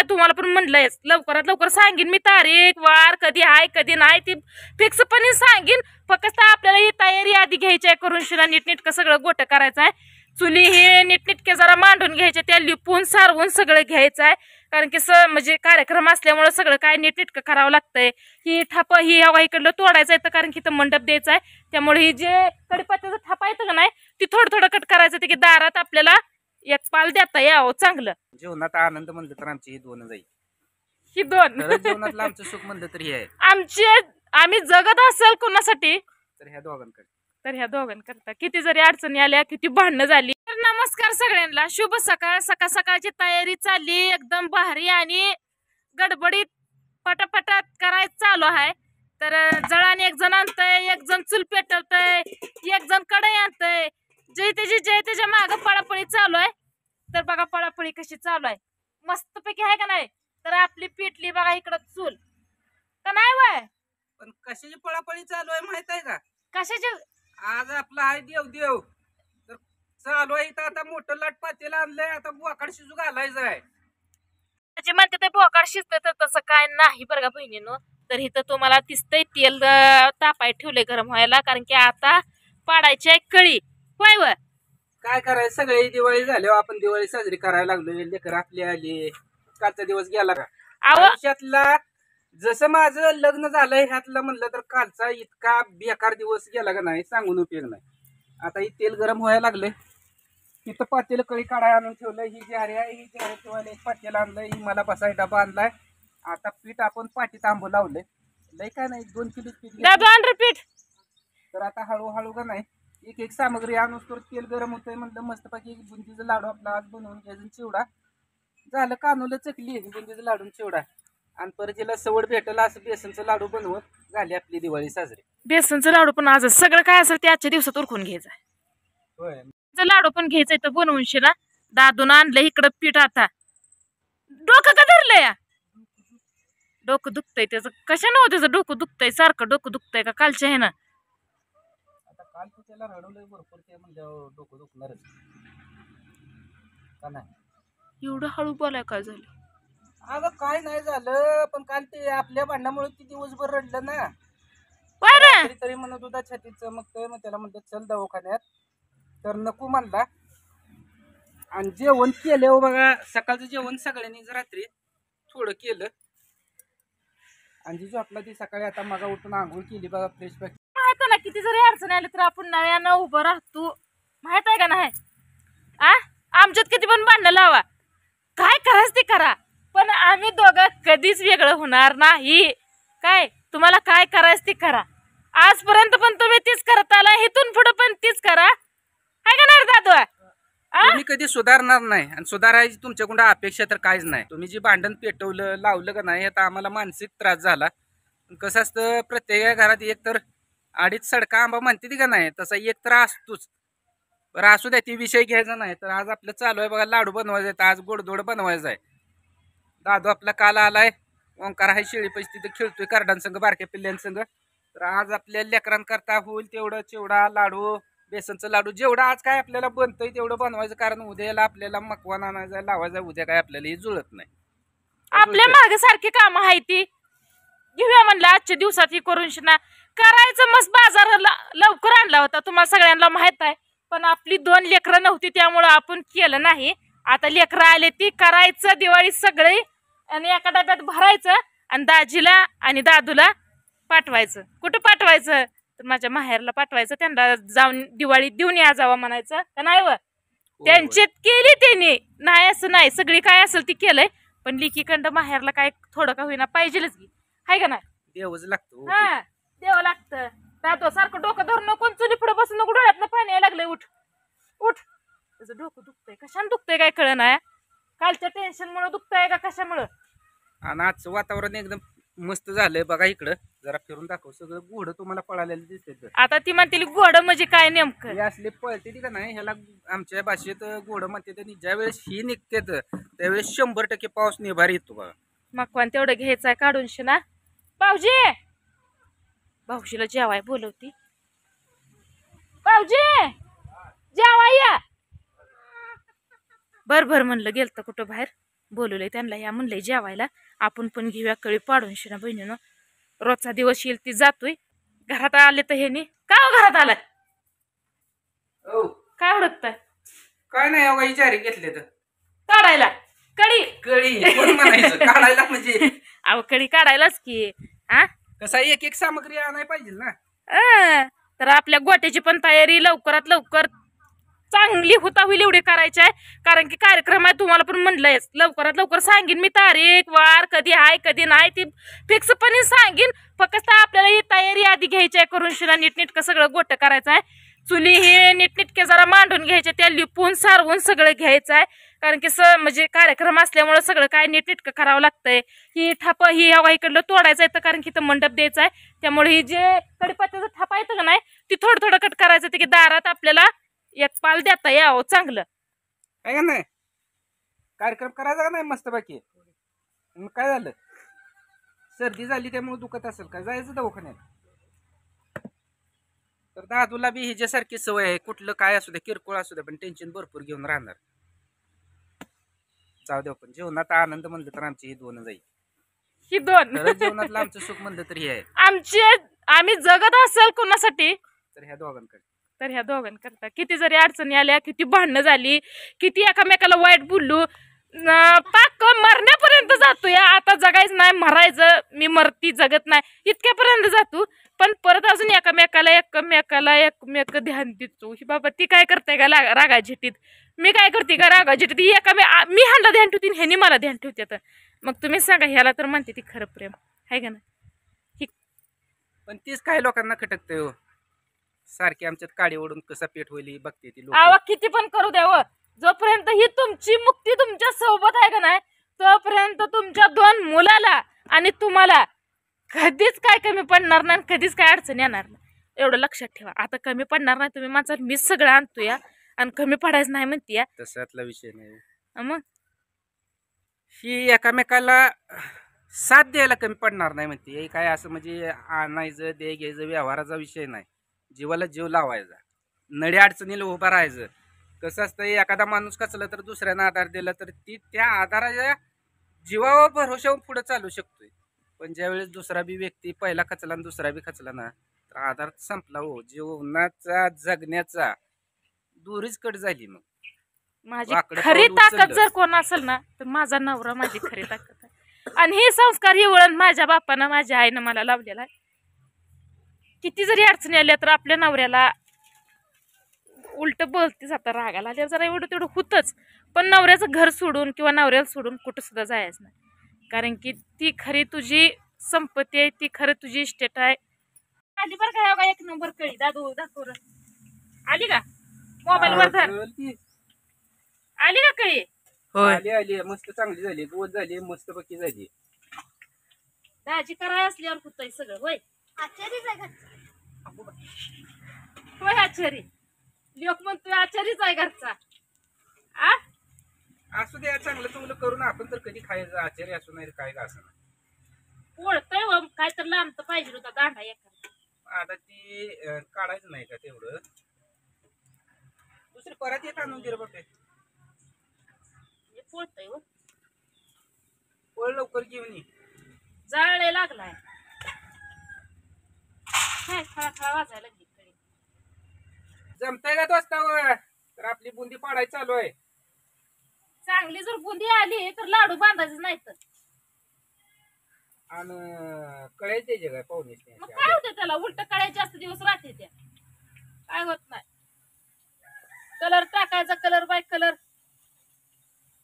तुम्हाला पण म्हणलंय लवकरात लवकर सांगेन मी तारीख वार कधी आहे कधी नाही ती फिक्स पण सांगेन. फक्त आपल्याला ही तयारी आधी घ्यायची आहे करून शिना नीटनीटकं सगळं गोट करायचं आहे. चुली हे नीटनीटके जरा मांडून घ्यायचे त्या लिपून सारवून सगळं घ्यायचं आहे. कारण की म्हणजे कार्यक्रम असल्यामुळे सगळं काय नीटनीटकं करावं लागतंय. ही थाप ही हवा इकडलं तोडायचं आहे कारण की मंडप द्यायचा आहे. त्यामुळे ही जे कडीपत्त्याचं थापा येतं का नाही ती थोडं थोडं कट करायचं की दारात आपल्याला एक पाल देता यावं चांगलं. जीवनात आनंद म्हणलं तर आमची ही दोनच आहे. ही दोन जीवनातलं आमचं सुख म्हणलं तर हे आहे. आम्ही जगत असेल कोणासाठी तर ह्या दोघांकरता किती जरी अडचणी आल्या किती भांडणं झाली. तर नमस्कार सगळ्यांना, शुभ सकाळ. सकाळची तयारी चालली एकदम भारी आणि गडबडीत पटापटात करायचं चालू आहे. तर जळाने एक जण आणतंय, एक जण चूल पेटवतंय, एक जण कढई आणतंय. जय त्याच्या माग पळापळी चालू आहे. तर बघा पळापळी कशी चालू आहे, मस्तपैकी आहे का नाही. तर आपली पेटली बघा इकडं चूल का नाही वय. पण कशाची पळापळी चालू आहे माहित आहे का? कशाची? आज आपला आहे देव तर चालू आहे. इथं आता मोठं लाट पातेलं आणलंय, आता बोकाड शिजू घालायचं आहे. म्हणजे म्हणते ते बोकाड शिजतं तर तसं काय नाही बरं का बहिणीनो. तर इथं तुम्हाला दिसतंय तेल तापाय ठेवलंय गरम व्हायला कारण की आता पाडायची आहे कळी. होय व काय करायचं, सगळे दिवाळी झाल्यावर आपण दिवाळी साजरी करायला लागलो. लेकर आपली आली, कालचा दिवस गेला का आयुष्यातला. जसं माझं लग्न झालंय ह्यातलं म्हणलं तर कालचा इतका बेकार दिवस गेला का नाही सांगून उपयोग नाही. आता ही तेल गरम व्हायला लागले, तिथं पातेलं कळी काढाय आणून ठेवलंय. ही जारी आहे, ही जारी ठेवायला एक पातेलं आणलंय, ही मला बसाय डबा आणलाय. आता पीठ आपण पाटीत आंबं लावलंय. लय काय नाही 2 किलो पीठ. तर आता हळूहळू का नाही एक सामग्री आणून तर तेल गरम होतंय. म्हणलं मस्तपैकी बुंदीचं लाडू आपला आज बनवून घ्यायचं. चिवडा झालं, कानूला चकली बुंदीचं लाडून चिवडा. आणि परत जिला सवड भेटला असं बेसनचं लाडू बनवत झाली आपली दिवाळी साजरी. बेसनचं लाडू पण आज सगळं काय असेल ते आजच्या दिवसात उरकून घ्यायचं. होय, लाडू पण घ्यायचंय तर बनवून शिना. दादून आणलं इकडं पीठ. आता डोकं का धरलंय या? डोकं दुखतंय त्याचं. कशानं त्याचं डोकं दुखतंय? सारखं डोकं दुखतंय का कालच्या हे ना? आता काल तू त्याला रडवलंय भरपूर, ते म्हणजे डोकं दुखणारच का नाही. एवढं हळू बोलाय काय झालं? अगं काय नाही झालं, पण काल ते आपल्या भांडणामुळे ती दिवसभर रडलं ना. तरी म्हणत होता छातीत चमकतंय. मग त्याला म्हणतात चल दवाखान्यात, तर नको म्हणला. आणि जेवण केलं बघा, सकाळचं जेवण सगळ्यांनी रात्री थोडं केलं. आणि जी झोपला ती सकाळी आता मगा उठून आंघोळ केली बघा फ्रेश पॅक. माहित ना किती जरी अडचण आली तर आपण नव्यानं उभं राहतो, माहित आहे का नाही. आमच्यात किती पण भांडणं लावा, काय करायचं ते करा, पण आम्ही दोघं कधीच वेगळं होणार नाही. काय तुम्हाला काय करायचं ते करा. आजपर्यंत पण तुम्ही तीच करत आला, इथून पुढे पण तीच करा. काय करणार दादू? तुम्ही कधी सुधारणार नाही आणि सुधारायची तुमच्याकडून अपेक्षा तर काहीच नाही. तुम्ही जी भांडण पेटवलं लावलं का नाही, आता आम्हाला मानसिक त्रास झाला. कसं असतं, प्रत्येक घरात एक तर 2.5 सडका आंबा म्हणते ती का नाही, तसा एक तर असतोच. बरं असू द्या, ती विषय घ्यायचा नाही. तर आज आपलं चालू आहे बघा लाडू बनवायचं आहे. आज गोडधोड बनवायचं आहे. दादू आपला काल आलाय, ओंकार आहे शेळी पैसे तिथे खेळतोय कार्डांसंग, बारक्या पिल्ल्यांसंग. तर आज आपल्या लेकरांकरता होईल तेवढं चिवडा लाडू बेसनचं लाडू जेवढं आज काय आपल्याला बनतंय तेवढं बनवायचं. कारण उद्याला आपल्याला मकवान आणायचं लावायचं, उद्या काय आपल्याला हे जुळत नाही. आपल्या मागे सारखी कामं आहे ती घेऊया म्हणलं आजच्या दिवसात ही करून शिना करायचं. मस्त बाजाराला लवकर आणला होता, तुम्हाला सगळ्यांना माहित आहे. पण आपली 2 लेकरं नव्हती त्यामुळं आपण केलं नाही. आता लेकरं आले ती करायचं दिवाळी सगळे आणि एका डब्यात भरायचं आणि दाजीला आणि दादूला पाठवायचं. कुठं पाठवायचं तर माझ्या माहेरला पाठवायचं. त्यांना जाऊन दिवाळी देऊन या जावा म्हणायचं का नाही व. त्यांची केली त्यांनी, नाही असं नाही, सगळी काय असेल ती केलंय. पण लिकीकंड माहेरला काय थोडं का होईना पाहिजेलच की, हाय का नाही. देवच लागतो. हा देव लागतं. दादू सारखं डोकं धरून नको, चुली पुढे बसून नको, डोळ्यातनं पाणी यायला लागलंय. उठ उठ, त्याचं डोकं दुखतंय. कशाने दुखतंय काय कळ नाही. कालच्या टेन्शन मुळे दुखतंय का कशामुळं. आणि आजचं वातावरण एकदम मस्त झालंय बघा. इकडं जरा फिरून दाखव, सगळं घोडं तुम्हाला पळालेलं दिसते. आता ती म्हणते घोडं म्हणजे काय नेमकं? असले पळते ती का नाही, ह्याला आमच्या भाषेत घोडं म्हणते. त्यांनी ज्या वेळेस ही निघते त्यावेळेस 100% पाऊस निभार येतो बघा. मकवान तेवढं घ्यायचंय काढून शिना. भाऊजी, भाऊजीला जेवाय बोलवती. भाऊजी जेवाय या. भर म्हणलं गेलत कुठं बाहेर. बोलवलंय त्यांना, या म्हणलंय जेवायला. आपण पण घेऊया कळी पाडून शिना बहिणीनं. रोजचा दिवस येईल ती जातोय. घरात आले तर हे का घरात आलाय? हो काय ओळखताय? काय नाही अवघा विचारी घेतले तर काढायला कळी कळी कोण म्हणायचं काढायला म्हणजे अहो कळी काढायलाच की. हा कसा एक एक सामग्री आणायला पाहिजे ना. तर आपल्या गोट्याची पण तयारी लवकरात लवकर चांगली होता होईल एवढी करायची आहे. कारण की कार्यक्रम आहे, तुम्हाला पण म्हणलंय लवकरात लवकर सांगेन मी तारीख वार कधी आहे कधी नाही ती फिक्स पण सांगेन. फक्त आपल्याला ही तयारी आधी घ्यायची आहे करून शिना नीटनीटकं सगळं गोट करायचं आहे. चुली हे नीटनीटके जरा मांडून घ्यायचे, त्या लिपून सारवून सगळं घ्यायचं आहे. कारण की म्हणजे कार्यक्रम असल्यामुळे सगळं काय नीटनीटकं करावं लागतंय. ही थाप ही हवा इकडलं तोडायचं आहे कारण की मंडप द्यायचा आहे. त्यामुळे ही जे कडीपत्त्याचं थापा येतं का नाही ती थोडं थोडं कट करायचं की दारात आपल्याला एक पाल देता यावं चांगलं. काय का नाही कार्यक्रम करायचा का नाही मस्त बाकी. मग काय झालं सर्दी झाली त्यामुळे दुखत असेल का जायचं दवाखान्यात. तर दादूला बी ह्याच्यासारखी सवय आहे, कुठलं काय असू दे किरकोळ असू दे पण टेन्शन भरपूर घेऊन राहणार. जाऊ दे पण जीवनात आनंद म्हणलं तर आमची ही दोन जाईल. ही दोन जीवनातलं आमचं सुख म्हणलं तर हे आहे. आम्ही जगत असेल कोणासाठी तर ह्या दोघांकडे तर ह्या दोघांकरता. किती जरी अडचणी आल्या, किती भांडणं झाली, किती एकामेकाला वाईट बोललो, पाक मरण्यापर्यंत जातो. या आता जगायचं नाही मरायचं, मी मरती जगत नाही इतक्यापर्यंत जातो. पण परत अजून एकमेक ध्यान देतो. ही बाबा ती काय करते का रागा झिटीत, मी काय करते का रागा झिटीत. मी ह्यांना ध्यान ठेवते ह्यांनी मला ध्यान ठेवते. मग तुम्ही सांगा ह्याला तर म्हणते ती खरं प्रेम आहे का ना. पण तीच काही लोकांना खटकते हो. सारखी आमच्यात काडी ओढून कसा पेट होईल बघते ती लोक. किती पण करू द्यावं, जोपर्यंत ही तुमची मुक्ती तुमच्या सोबत आहे का नाही तोपर्यंत तुमच्या दोन मुलाला आणि तुम्हाला कधीच काय कमी पडणार नाही, कधीच काय अडचण येणार नाही. एवढं लक्षात ठेवा. आता कमी पडणार नाही तुम्ही माझं मीच सगळं आणतो या आणि कमी पडायचं नाही म्हणते या. तसातला विषय नाही. मग ही एकामेकाला साथ द्यायला कमी पडणार नाही म्हणते. काय असं म्हणजे आणायचं दे घ्यायचं व्यवहाराचा विषय नाही. जीवाला जीव लावायचा, नडी अडचणीला उभा राहायचं. कसं असतं एखादा माणूस कचला तर दुसऱ्यानं आधार दिला तर ती त्या आधाराच्या जीवावर भरोशावर पुढे चालू शकतोय. पण ज्यावेळेस दुसरा बी व्यक्ती पहिला खचला आणि दुसरा बी खचला ना तर आधार संपला हो. जीवनाचा जगण्याचा दुरीच कट झाली. मग माझी खरी ताकद जर कोण असेल ना तर माझा नवरा माझी खरी ताकद आहे. आणि हे संस्कार ही वळण माझ्या बापानं माझ्या आईनं मला लावलेला आहे. किती जरी अडचणी आल्या तर आपल्या नवऱ्याला उलट बोलतेच. आता रागाला आल्यावर जरा एवढं तेवढं होतच, पण नवऱ्याचं घर सोडून किंवा नवऱ्याला सोडून कुठं सुद्धा जायचं नाही. कारण की ती खरी तुझी संपत्ती आहे, ती खरं तुझी इस्टेट आहे. आली बरं काय बघा एक नंबर कळी. दादू दाखव आली का मोबाईल वर धर. आली का कळी? आली आली मस्त चांगली झाली, गोल झाली, मस्त पक्की झाली. दाजी कराय असल्यावर होतंय सगळं. होय आचारीच आहे घरचा. होय आचारी लोक म्हणतोय आचारीच आहे घरचा. असू द्या चांगलं चांगलं करून आपण तर कधी खायचं. आचार्य असू नाही काय का असं ओळखतोय काय तर लांब तर पाहिजे होता दांडा एखादा. आता ती काढायचं नाही का तेवढं दुसरी परत येत आणून दिलं बापे. पोळतय हो पोळ लवकर घेऊन ये. जाळ लागलाय. खळा खळा वाजायला लागली. जमताय का दोस्तावर तर आपली बुंदी पाडायची चालू आहे. चांगली जर बुंदी आली तर लाडू बांधायचं नाही तर आणि कळायचं त्याचे काय पाहुणे मग काय होतं त्याला उलट कळायचे जास्त दिवस राहते त्या काय होत नाही. कलर टाकायचा कलर बाय कलर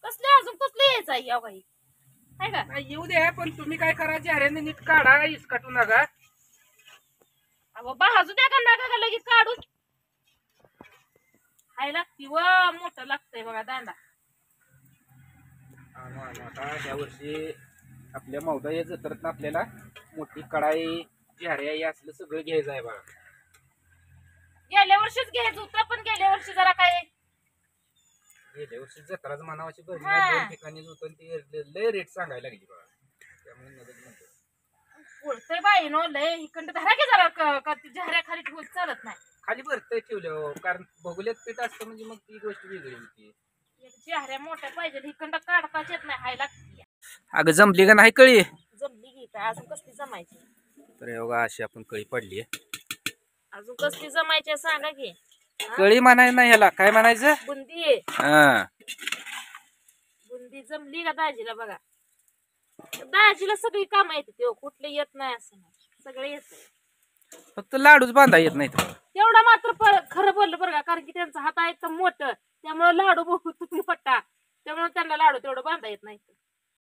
कसले अजून कसले यायचा या बाई आहे का येऊ द्या. पण तुम्ही काय करा जाऱ्याने नीट काढा इसकाटू नका. अहो बाजू द्या का नका का लगेच काढून खायला लागती व मोठं लागतंय बघा दांडा. आता ह्या वर्षी आपल्या मौदा जत्रत आपल्याला मोठी कढाई झाऱ्या हे असलं सगळं घ्यायचं आहे बघा. गेल्या वर्षीच घ्यायचं होतं पण गेल्या वर्षी जरा काय गेल्या वर्षी जत्राच मानावाची भरली नाही. 2 ठिकाणीच होतं ते लय रेट सांगायला लागली बघा. त्यामुळे नगद म्हणतो बोलतोय बाई नो लय इकडं धरा की जरा झाऱ्या खाली ठेवून चालत नाही. खाली भरतय ठेवलं कारण भोगल्यात पीठ असतं म्हणजे मग ती गोष्ट वेगळी होती. चेहऱ्या मोठ्या पाहिजे इकडं काढताच येत नाही हाय लागते. अगं जमली का नाही कळी? जमली की काय अजून कसली जमायची? तर बघा अशी आपण कळी पडली. अजून कसली जमायची सांगा की. कळी म्हणायचं नाही ह्याला, काय म्हणायचं? बुंदी आहे. हा बुंदी जमली का दाजीला बघा. दाजीला सगळी कामं येते तेव्हा कुठले येत नाही असं नाही, सगळे येत. फक्त लाडूच बांधा येत नाही. तेवढा मात्र खरं बोललं बरं का, कारण की त्यांचा हात आहे एकदम मोठं त्यामुळे लाडू बहुत मोठा त्यामुळे त्यांना लाडू तेवढं बांधा येत नाही.